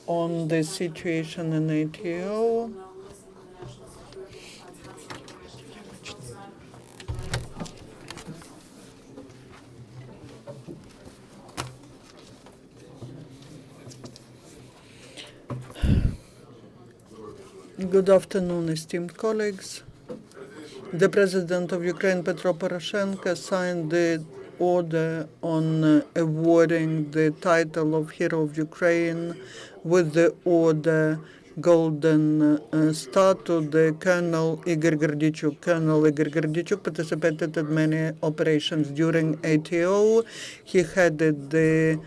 on the situation in ATO. Good afternoon, esteemed colleagues. The President of Ukraine, Petro Poroshenko, signed the order on awarding the title of Hero of Ukraine with the order Golden Star to the Colonel Igor Gordichuk. Colonel Igor Gordichuk participated in many operations during ATO. He headed the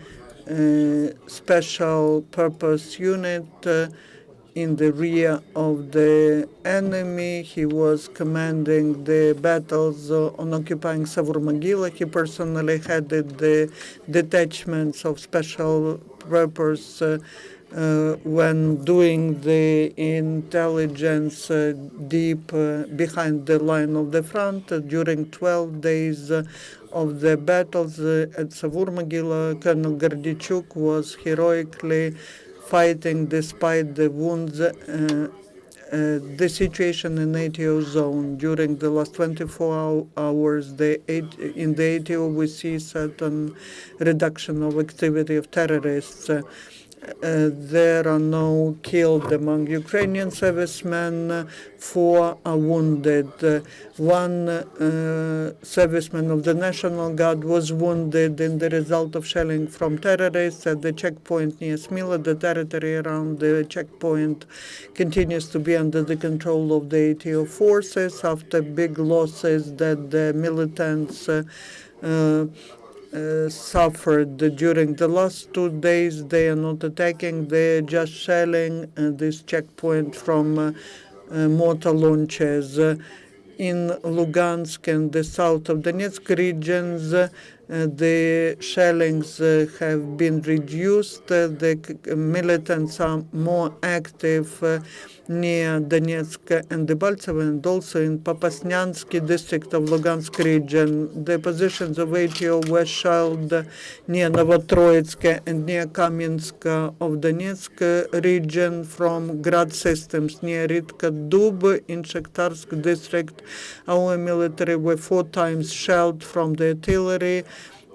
special purpose unit in the rear of the enemy. He was commanding the battles on occupying Savur-Mogila. He personally headed the detachments of special purpose when doing the intelligence deep behind the line of the front. During 12 days of the battles at Savur-Mogila, Colonel Gordichuk was heroically fighting despite the wounds. The situation in ATO zone during the last 24 hours, in the ATO we see certain reduction of activity of terrorists. There are no killed among Ukrainian servicemen, 4 are wounded. One serviceman of the National Guard was wounded in the result of shelling from terrorists at the checkpoint near Smila. The territory around the checkpoint continues to be under the control of the ATO forces after big losses that the militants suffered during the last 2 days. They are not attacking, they're just shelling this checkpoint from mortar launchers. In Lugansk and the south of Donetsk regions, the shellings have been reduced. The militants are more active near Donetsk and Debaltseve, and also in Popasnyansky district of Lugansk region. The positions of ATO were shelled near Novotroitsk and near Kamensk of Donetsk region from Grad systems near Ritka Dub in Shakhtarsk district. Our military were 4 times shelled from the artillery,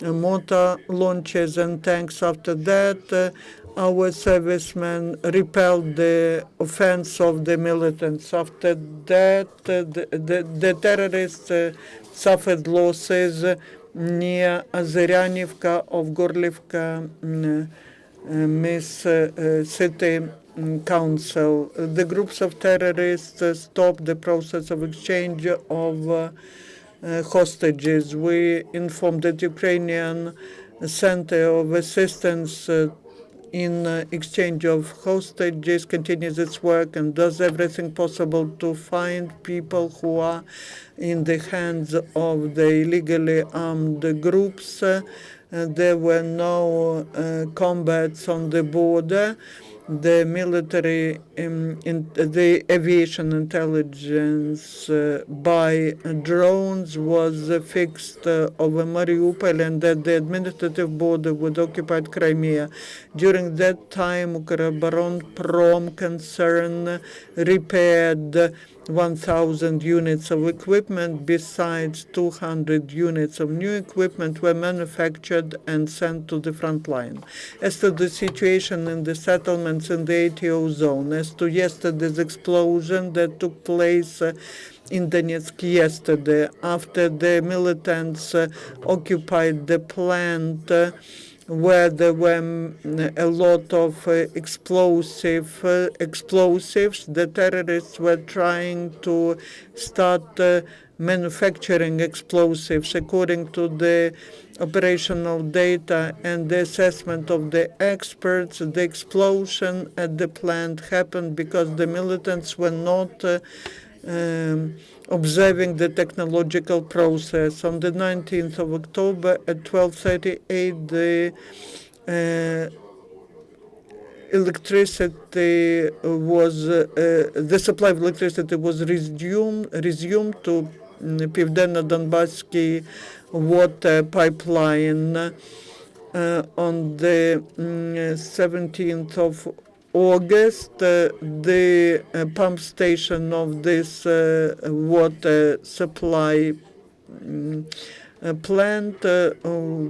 mortar launchers and tanks. After that, our servicemen repelled the offense of the militants. After that, the terrorists suffered losses near Azeryanivka of Gorlivka city council. The groups of terrorists stopped the process of exchange of hostages. We informed that Ukrainian Center of Assistance in exchange of hostages continues its work and does everything possible to find people who are in the hands of the illegally armed groups. There were no combats on the border. The military, the aviation intelligence by drones was fixed over Mariupol and at the administrative border with occupied Crimea. During that time, Ukroboronprom concern repaired 1,000 units of equipment, besides 200 units of new equipment were manufactured and sent to the front line. As to the situation in the settlements in the ATO zone, as to yesterday's explosion that took place in Donetsk yesterday, after the militants occupied the plant where there were a lot of explosives. The terrorists were trying to start manufacturing explosives. According to the operational data and the assessment of the experts, the explosion at the plant happened because the militants were not observing the technological process. On the 19th of October at 12:38, the electricity was the supply of electricity was resumed to Pivdенно-Donbassky water pipeline on the 17th of August, the pump station of this water supply plant,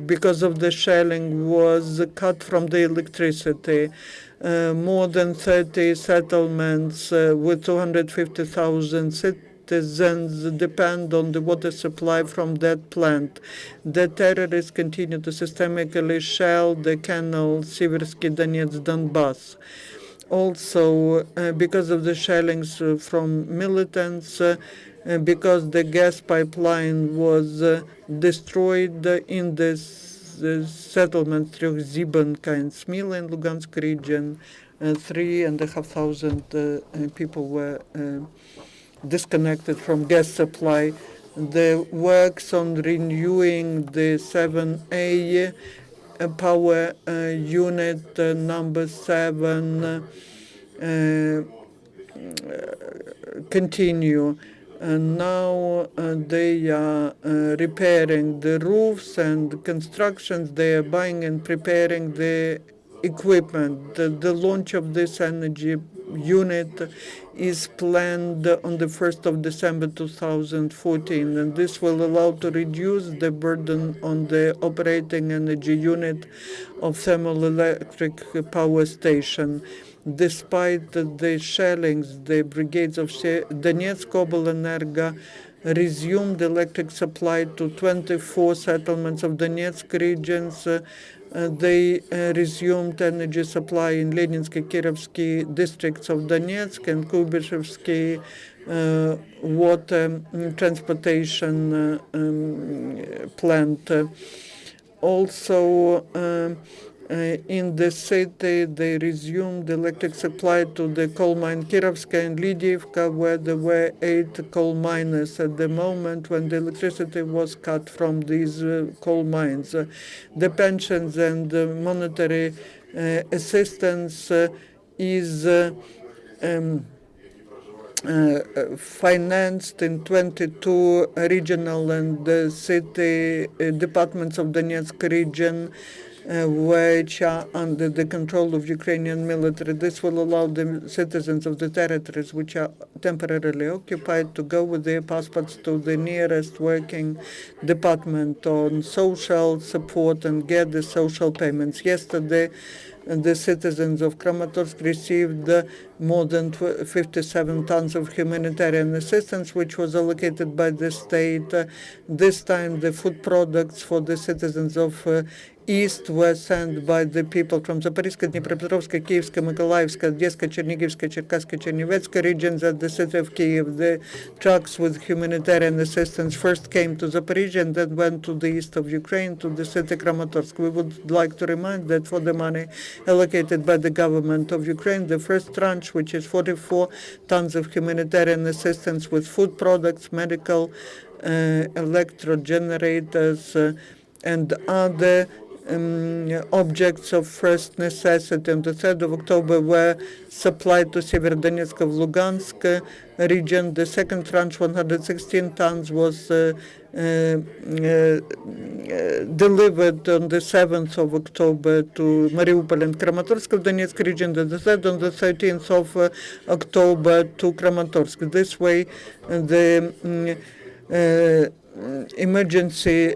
because of the shelling, was cut from the electricity. More than 30 settlements with 250,000 citizens depend on the water supply from that plant. The terrorists continue to systemically shell the canal Siversky Donetsk Donbass. Also, because of the shellings from militants, because the gas pipeline was destroyed in this settlement Tryochzibanka and Smila in Lugansk region, 3,500 people were disconnected from gas supply. The works on renewing the 7A power unit number 7 continue. And now they are repairing the roofs and constructions. They are buying and preparing the equipment. The launch of this energy unit is planned on the 1st of December 2014, and this will allow to reduce the burden on the operating energy unit of thermal electric power station. Despite the shellings, the brigades of Donetsk Obelenерgo resumed electric supply to 24 settlements of Donetsk regions. They resumed energy supply in Leninsky, Kirovsky districts of Donetsk and Kubishevsky water transportation plant. Also, in the city, they resumed electric supply to the coal mine Kirovska and Lydiivka, where there were 8 coal miners at the moment when the electricity was cut from these coal mines. The pensions and monetary assistance is financed in 22 regional and city departments of Donetsk region, which are under the control of Ukrainian military. This will allow the citizens of the territories which are temporarily occupied to go with their passports to the nearest working department on social support and get the social payments. Yesterday, the citizens of Kramatorsk received more than 57 tons of humanitarian assistance, which was allocated by the state. This time, the food products for the citizens of East were sent by the people from Zaporizhzhia, Dnipropetrovsk, Kievska, Mykolaievska, Odessa, Chernigivska, Cherkasska, Chernivetska regions at the city of Kiev. The trucks with humanitarian assistance first came to Zaporizhzhia and then went to the east of Ukraine, to the city Kramatorsk. We would like to remind that for the money allocated by the government of Ukraine, the first tranche, which is 44 tons of humanitarian assistance with food products, medical, electro generators, and other objects of first necessity on the 3rd of October were supplied to Severodonetsk of Lugansk region. The second tranche, 116 tons, was delivered on the 7th of October to Mariupol and Kramatorsk of Donetsk region, and the third on the 13th of October to Kramatorsk. This way, the emergency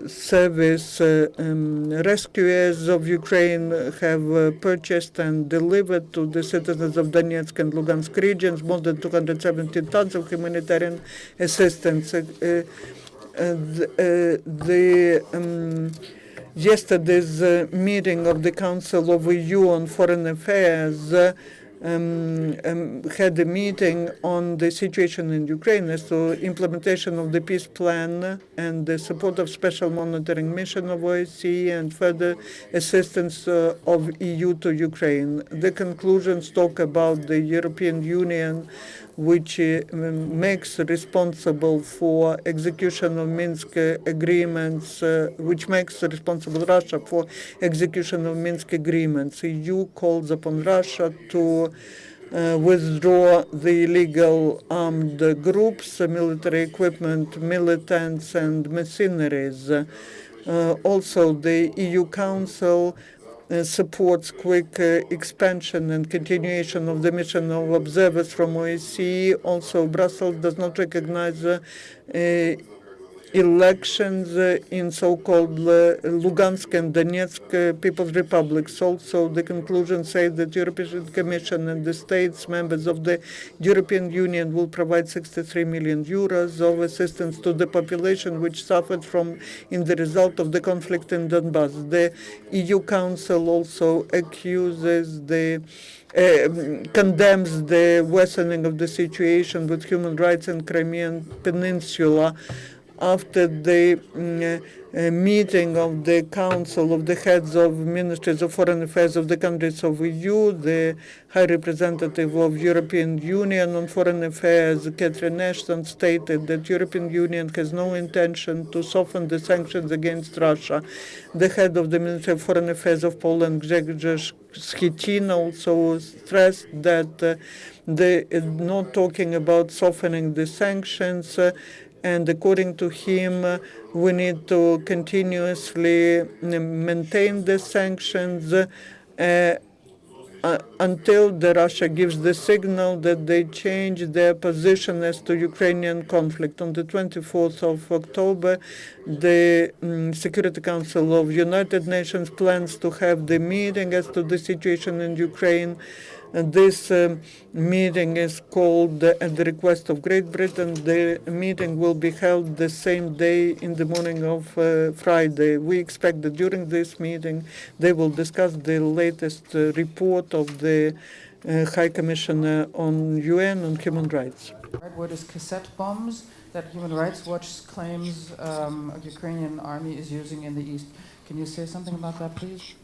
service rescuers of Ukraine have purchased and delivered to the citizens of Donetsk and Lugansk regions more than 270 tons of humanitarian assistance. Yesterday's meeting of the Council of EU on Foreign Affairs had a meeting on the situation in Ukraine as to implementation of the peace plan and the support of special monitoring mission of OSCE and further assistance of EU to Ukraine. The conclusions talk about the European Union, which makes responsible for execution of Minsk agreements, which makes responsible Russia for execution of Minsk agreements. EU calls upon Russia to withdraw the illegal armed groups, military equipment, militants, and mercenaries. Also, the EU Council supports quick expansion and continuation of the mission of observers from OSCE. Also, Brussels does not recognize elections in so-called Lugansk and Donetsk People's Republics. Also, the conclusion says that the European Commission and the states members of the European Union will provide 63 million euros of assistance to the population which suffered from in the result of the conflict in Donbass. The EU Council also accuses condemns the worsening of the situation with human rights in Crimean Peninsula after the meeting of the Council of the Heads of Ministries of Foreign Affairs of the countries of EU. The High Representative of European Union on Foreign Affairs, Catherine Ashton, stated that European Union has no intention to soften the sanctions against Russia. The head of the Ministry of Foreign Affairs of Poland, Grzegorz Schetin, also stressed that they are not talking about softening the sanctions, and according to him, we need to continuously maintain the sanctions until Russia gives the signal that they change their position as to Ukrainian conflict. On the 24th of October, the Security Council of United Nations plans to have the meeting as to the situation in Ukraine. This meeting is called at the request of Great Britain. The meeting will be held the same day in the morning of Friday. We expect that during this meeting they will discuss the latest report of the High Commissioner on UN on Human Rights. What is cassette bombs that Human Rights Watch claims a Ukrainian army is using in the east? Can you say something about that, please?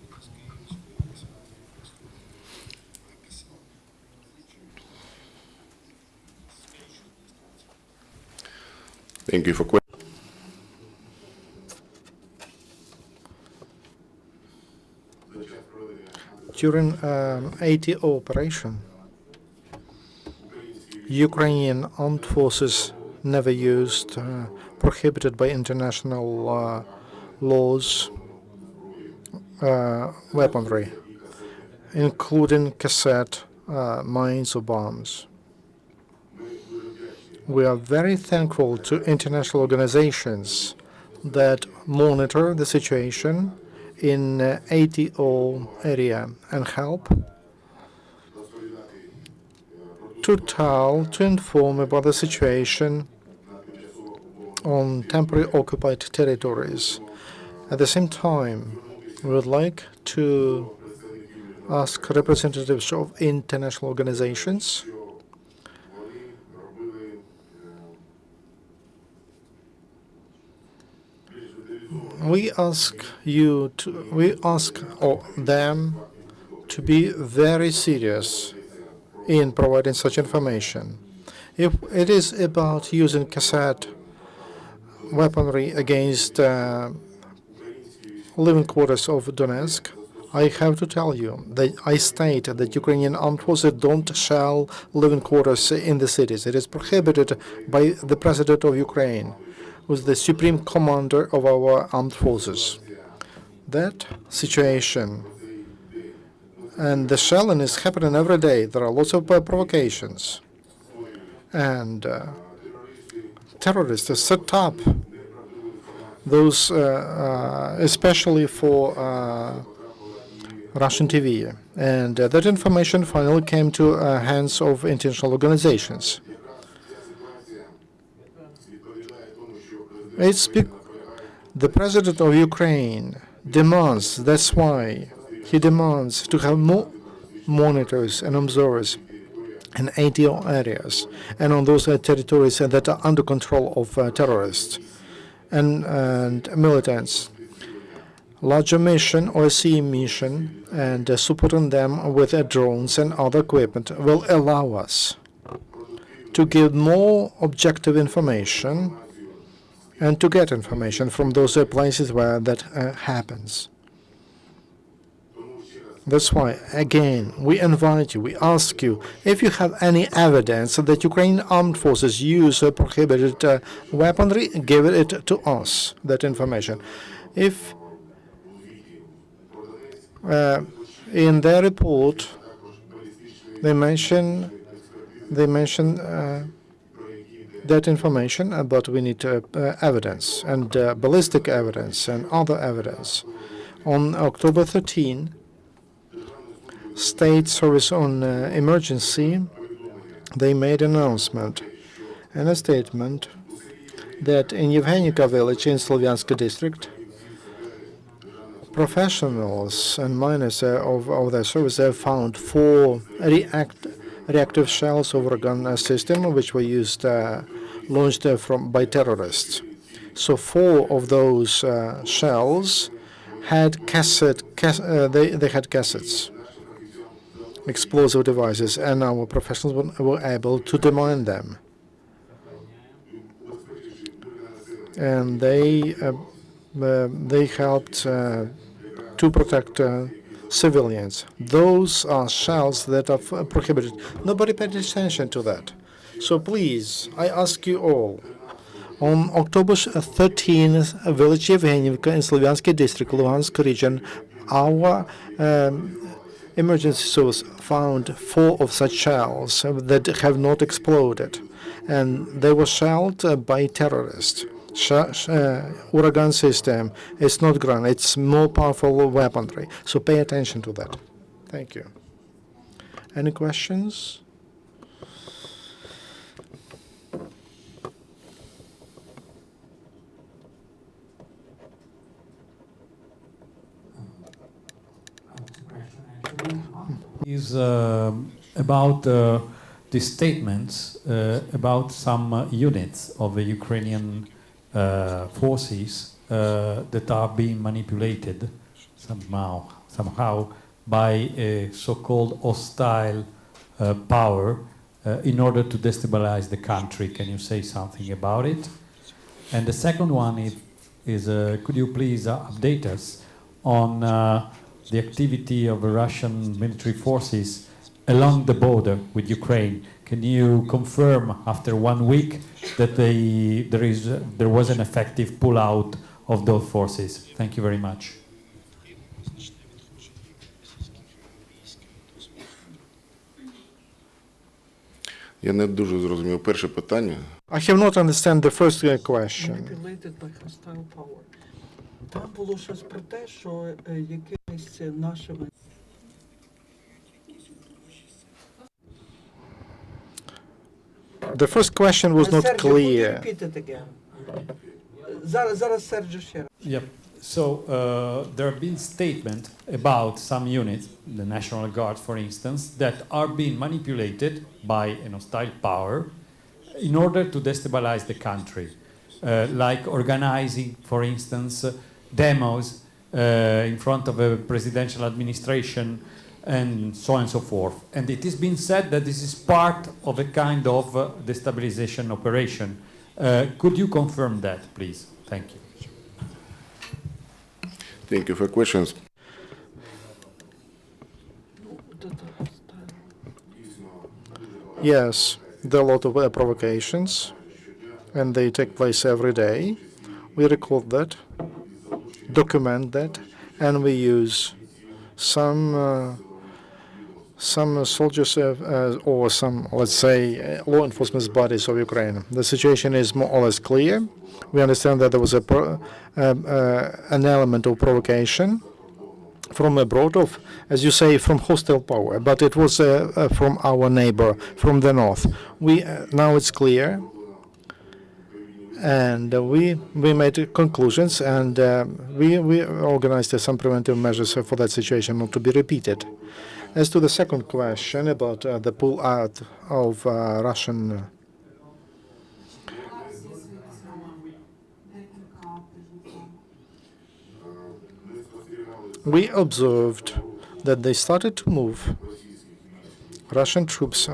Thank you for questions. During ATO operation, Ukrainian armed forces never used prohibited by international laws weaponry, including cassette mines or bombs. We are very thankful to international organizations that monitor the situation in ATO area and help to inform about the situation on temporary occupied territories. At the same time, we would like to ask representatives of international organizations we ask them to be very serious in providing such information. If it is about using cassette weaponry against living quarters of Donetsk, I have to tell you that I state that Ukrainian armed forces don't shell living quarters in the cities. It is prohibited by the President of Ukraine, who is the supreme commander of our armed forces. That situation and the shelling is happening every day. There are lots of provocations. And terrorists set up those, especially for Russian TV. And that information finally came to hands of international organizations. The President of Ukraine demands, that's why he demands to have more monitors and observers in ATO areas and on those territories that are under control of terrorists and militants. Larger mission, OSCE mission, and supporting them with drones and other equipment will allow us to give more objective information and to get information from those places where that happens. That's why, again, we invite you, we ask you, if you have any evidence that Ukrainian armed forces use prohibited weaponry, give it to us, that information. If In their report, they mention that information, but we need evidence and ballistic evidence and other evidence. On October 13, State Service on Emergency, they made an announcement and a statement that in Yevgenika village in Slovyansk district, professionals and miners of their service have found 4 reactive shells of Uragan system, which were launched by terrorists. So 4 of those shells had they had cassettes, explosive devices, and our professionals were able to demine them. And they helped to protect civilians. Those are shells that are prohibited. Nobody paid attention to that. So please, I ask you all, on October 13th, village Yevgenivka in Slovyansk district, Luhansk region, our emergency source found 4 of such shells that have not exploded, and they were shelled by terrorists. Uragan system is not ground, it's more powerful weaponry. So pay attention to that. Thank you. Any questions? Is about the statements about some units of the Ukrainian forces that are being manipulated somehow by a so-called hostile power in order to destabilize the country. Can you say something about it? And the second one is could you please update us on the activity of the Russian military forces along the border with Ukraine? Can you confirm after 1 week that there was an effective pull-out of those forces? Thank you very much. Я не дуже зрозумів перше питання. I have not understand the first question. Manipulated by hostile power. Там було щось про те, що якимись нашими The first question was not Sergio, would you clear. repeat it again? Зараз Серджо ще раз. Yep. So there have been statements about some units, the National Guard, for instance, that are being manipulated by a hostile power in order to destabilize the country, like organizing, for instance, demos in front of a presidential administration and so on and so forth. And it has been said that this is part of a kind of destabilization operation. Could you confirm that, please? Thank you. Thank you for questions. Yes, there are a lot of provocations, and they take place every day. We record that, document that, and we use some soldiers or some, let's say, law enforcement bodies of Ukraine. The situation is more or less clear. We understand that there was an element of provocation from abroad, as you say, from hostile power, but it was from our neighbor, from the north. Now it's clear, and we made conclusions, and we organized some preventive measures for that situation not to be repeated. As to the second question about the pull out of Russian we observed that they started to move Russian troops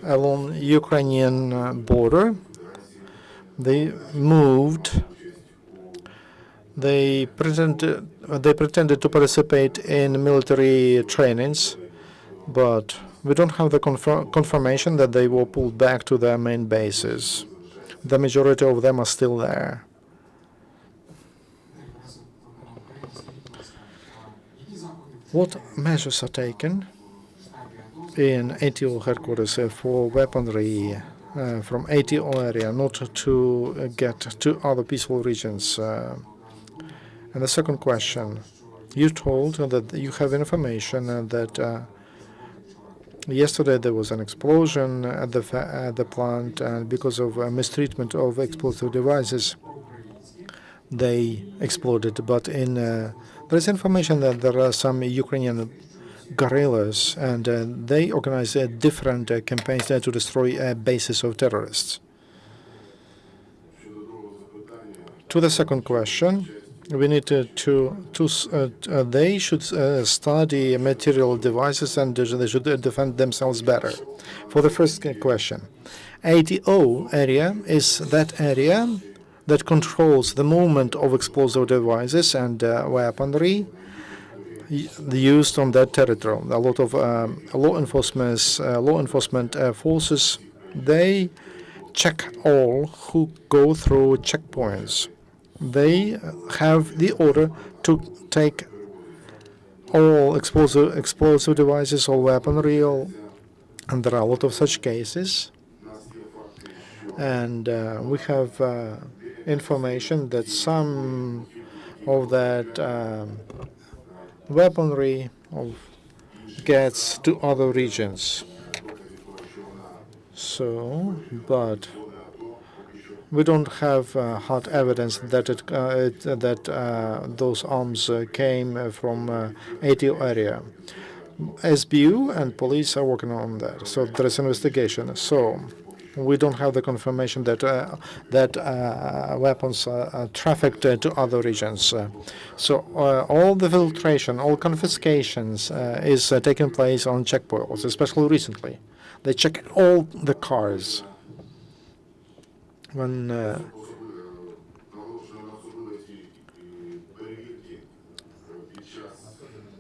along Ukrainian border. They moved. They pretended to participate in military trainings, but we don't have the confirmation that they were pulled back to their main bases. The majority of them are still there. What measures are taken in ATO headquarters for weaponry from ATO area not to get to other peaceful regions? And the second question, you told that you have information that yesterday there was an explosion at the plant, and because of mistreatment of explosive devices, they exploded. But there is information that there are some Ukrainian guerrillas, and they organize different campaigns to destroy bases of terrorists. To the second question, we need they should study material devices, and they should defend themselves better. For the first question, ATO area is that area that controls the movement of explosive devices and weaponry used on that territory. A lot of law enforcement forces, they check all who go through checkpoints. They have the order to take all explosive devices, all weaponry, and there are a lot of such cases. And we have information that some of that weaponry gets to other regions. So, but we don't have hard evidence that those arms came from ATO area. SBU and police are working on that, so there is an investigation. So we don't have the confirmation that weapons are trafficked to other regions. So all the filtration, all confiscations is taking place on checkpoints, especially recently. They check all the cars. When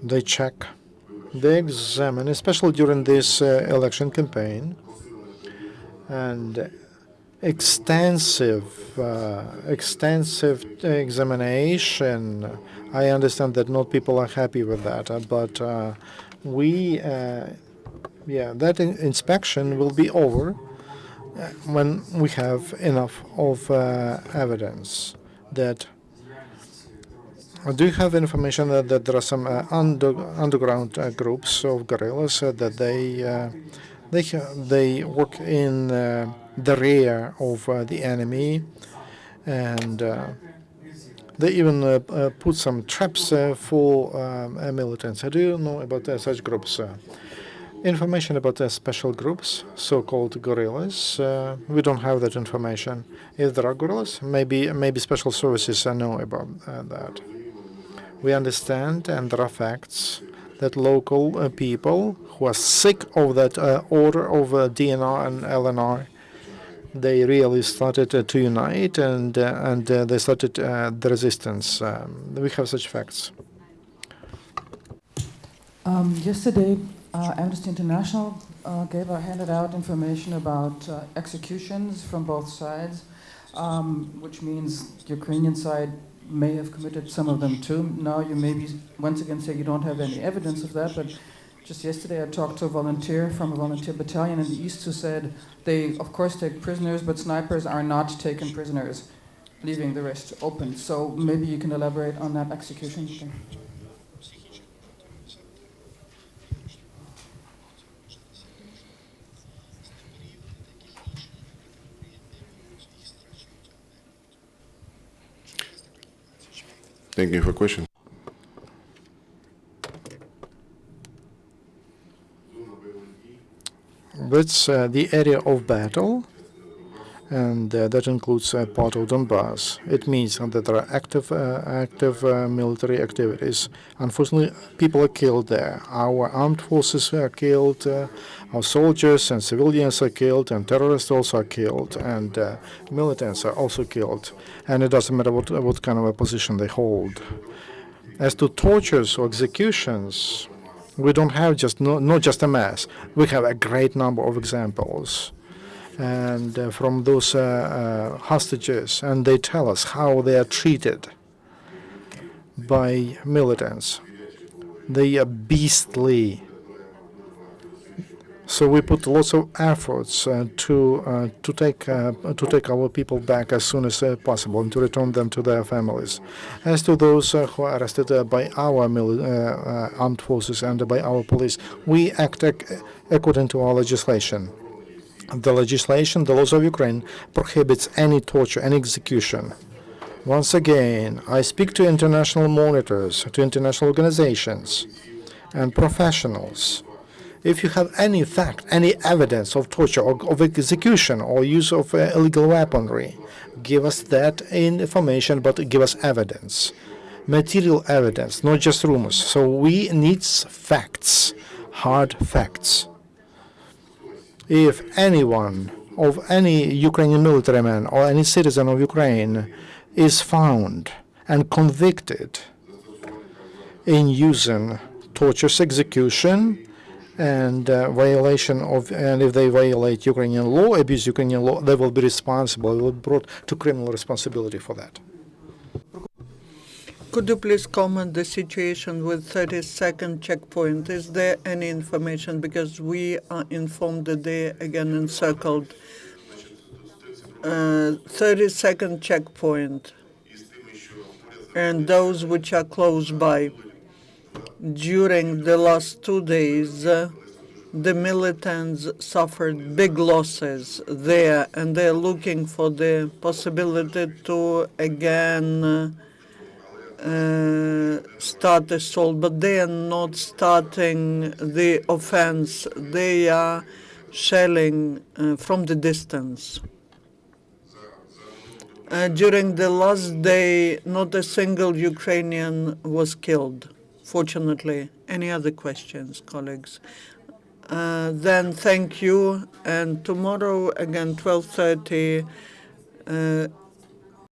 they check, they examine, especially during this election campaign, and extensive examination. I understand that not people are happy with that, but that inspection will be over when we have enough of evidence. That do you have information that there are some underground groups of guerrillas that they work in the rear of the enemy, and they even put some traps for militants? Do you know about such groups? Information about special groups, so-called guerrillas. We don't have that information. If there are guerrillas, maybe special services know about that. We understand, and there are facts, that local people who are sick of that order of DNR and LNR, they really started to unite, and they started the resistance. We have such facts. Yesterday, Amnesty International handed out information about executions from both sides, which means the Ukrainian side may have committed some of them too. Now you maybe once again say you don't have any evidence of that, but just yesterday I talked to a volunteer from a volunteer battalion in the east who said they of course take prisoners, but snipers are not taken prisoners, leaving the rest open. So maybe you can elaborate on that execution thing. Thank you for the question. That's the area of battle, and that includes part of Donbass. It means that there are active military activities. Unfortunately, people are killed there. Our armed forces are killed, our soldiers and civilians are killed, and terrorists also are killed, and militants are also killed. And it doesn't matter what kind of a position they hold. As to tortures or executions, we don't have not just a mass. We have a great number of examples, and from those hostages, and they tell us how they are treated by militants. They are beastly. So we put lots of efforts to take our people back as soon as possible and to return them to their families. As to those who are arrested by our armed forces and by our police, we act according to our legislation. The legislation, the laws of Ukraine, prohibits any torture, any execution. Once again, I speak to international monitors, to international organizations and professionals. If you have any fact, any evidence of torture or of execution or use of illegal weaponry, give us that information, but give us evidence, material evidence, not just rumors. So we need facts, hard facts. If anyone of any Ukrainian military man or any citizen of Ukraine is found and convicted in using torture, execution, and violation of, and if they violate Ukrainian law, abuse Ukrainian law, they will be responsible, they will be brought to criminal responsibility for that. Could you please comment the situation with 32nd checkpoint? Is there any information? Because we are informed that they again encircled 32nd checkpoint and those which are close by. During the last 2 days, the militants suffered big losses there, and they're looking for the possibility to again start assault, but they are not starting the offense. They are shelling from the distance. During the last day, not a single Ukrainian was killed, fortunately. Any other questions, colleagues? Then thank you, and tomorrow again 12:30